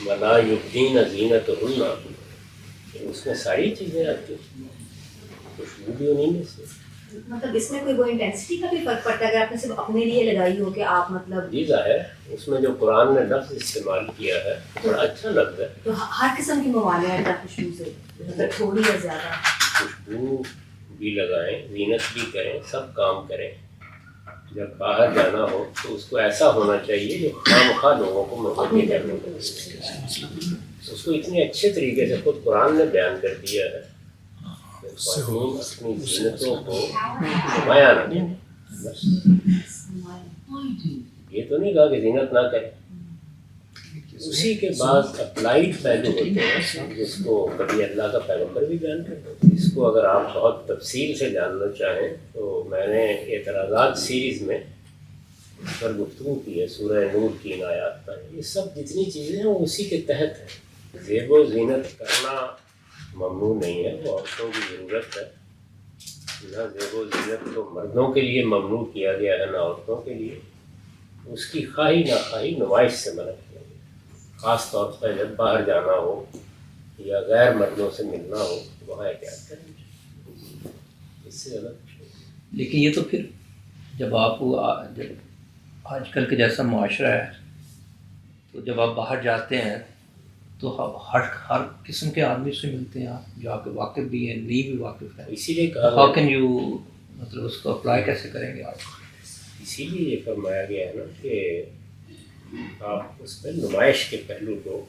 ولا یبدین زینتہن، اس میں ساری چیزیں آتی ہیں، خوشبو بھی انہیں میں سے. مطلب اس میں کوئی وہ انٹینسٹی کا بھی فرق پڑتا ہے اگر آپ نے صرف اپنے لیے لگائی ہو کہ آپ مطلب جی ظاہر اس میں جو قرآن نے لفظ استعمال کیا ہے بڑا اچھا لفظ ہے. تو ہر قسم کی ممانعت ہے خوشبو سے، مطلب تھوڑی یا زیادہ. خوشبو بھی لگائیں، زینت بھی کریں، سب کام کریں. جب باہر جانا ہو تو اس کو ایسا ہونا چاہیے جو خواہ لوگوں کو متوجہ کرنے کو. اس کو اتنے اچھے طریقے سے خود قرآن نے بیان کر دیا ہے کہ خواتین اپنی زینتوں کو نمایاں نہ کریں. بس یہ تو نہیں کہا کہ زینت نہ کریں. اسی کے بعد اپلائیڈ پہلو ہوتے ہیں جس کو کبھی اللہ کا پیغمبر بھی بیان کرتے ہیں. اس کو اگر آپ بہت تفصیل سے جاننا چاہیں تو میں نے اعتراضات سیریز میں اس پر گفتگو کی ہے، سورہ نور کی ان آیات پر. یہ سب جتنی چیزیں ہیں وہ اسی کے تحت ہیں. زیب و زینت کرنا ممنوع نہیں ہے، وہ عورتوں کی ضرورت ہے. نہ زیب و زینت تو مردوں کے لیے ممنوع کیا گیا ہے نہ عورتوں کے لیے. اس کی خواہی نہ خواہی نمائش سے منع کیا گیا، خاص طور پر جب باہر جانا ہو یا غیر مردوں سے ملنا ہو وہاں احتیاط کرنی چاہیے، اس سے زیادہ کچھ نہیں. لیکن یہ تو پھر جب آپ جب آج کل کا جیسا معاشرہ ہے تو جب آپ باہر جاتے ہیں تو ہر قسم کے آدمی سے ملتے ہیں آپ، جو آپ کے واقف بھی ہیں، نہیں بھی واقف ہیں. اسی لیے کہا ہاؤ کین یو مطلب اس کو اپلائی کیسے کریں گے آپ؟ اسی لیے یہ فرمایا گیا ہے نا کہ آپ اس میں نمائش کے پہلو کو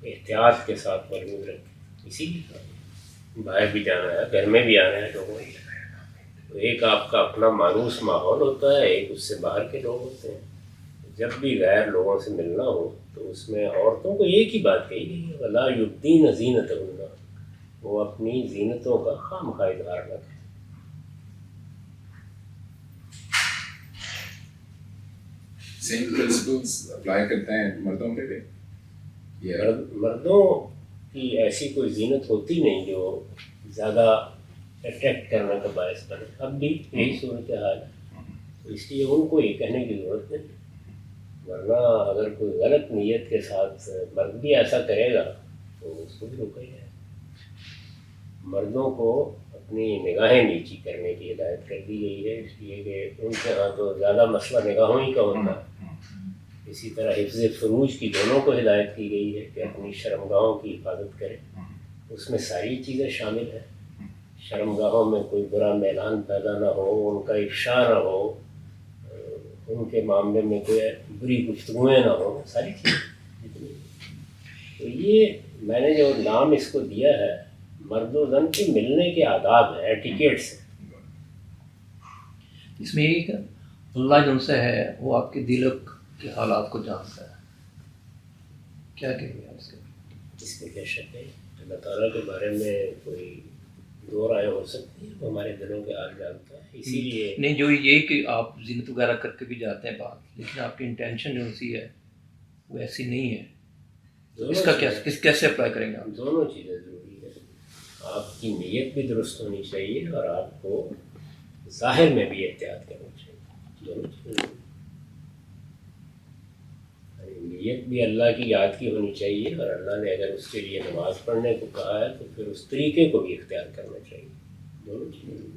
احتیاط کے ساتھ موجود رکھیں. اسی لیے کہا باہر بھی جانا ہے، گھر میں بھی آنا ہے لوگوں کو. تو ایک آپ کا اپنا مانوس ماحول ہوتا ہے، ایک اس سے باہر کے لوگ ہوتے ہیں. جب بھی غیر لوگوں سے ملنا ہو تو اس میں عورتوں کو ایک ہی بات کہی گئی ہے، ولا یبدین زینتہن، وہ اپنی زینتوں کا خواہ اظہار نہ کریں. سیم پرنسپلس اپلائی کرتے ہیں مردوں پہ بھی. مردوں کی ایسی کوئی زینت ہوتی نہیں جو زیادہ اٹریکٹ کرنے کا باعث بنے. اب بھی یہی صورتحال ہے، تو اس لیے ان کو یہ کہنے کی ضرورت نہیں. ورنہ اگر کوئی غلط نیت کے ساتھ مرد بھی ایسا کرے گا تو اس کو بھی روکا جائے. مردوں کو اپنی نگاہیں نیچی کرنے کی ہدایت کر دی گئی ہے، اس لیے کہ ان کے ہاں تو زیادہ مسئلہ نگاہوں ہی کا ہوتا ہے. اسی طرح حفظ فروج کی دونوں کو ہدایت کی گئی ہے کہ اپنی شرمگاہوں کی حفاظت کریں. اس میں ساری چیزیں شامل ہیں. شرمگاہوں میں کوئی برا میلان پیدا نہ ہو، ان کا افشا نہ ہو، ان کے معاملے میں کوئی بری گفتگویں نہ ہوں، ساری چیزیں. تو یہ میں نے جو نام اس کو دیا ہے مرد و زن کے ملنے کے آداب ہیں، ایٹیکیٹس ہیں. اس میں یہی کہ اللہ جو ان سے ہے وہ آپ کے دل کے حالات کو جانتا ہے. کیا کہیں گے آپ سے؟ اس میں کیا شک ہے؟ اللہ تعالیٰ کے بارے میں کوئی دو رائے ہو سکتی ہیں، وہ ہمارے دلوں کے حال جانتا ہے. اسی لیے نہیں، جو یہ کہ آپ زینت وغیرہ کر کے بھی جاتے ہیں بات، لیکن آپ کی انٹینشن جو سی ہے وہ ایسی نہیں ہے. اس کا کیسے اپلائی کریں گے آپ؟ دونوں چیزیں ضروری ہے. آپ کی نیت بھی درست ہونی چاہیے اور آپ کو ظاہر میں بھی احتیاط کرنی چاہیے. دونوں چیزیں نیت بھی اللہ کی یاد کی ہونی چاہیے، اور اللہ نے اگر اس کے لیے نماز پڑھنے کو کہا ہے تو پھر اس طریقے کو بھی اختیار کرنا چاہیے. دونوں چیزیں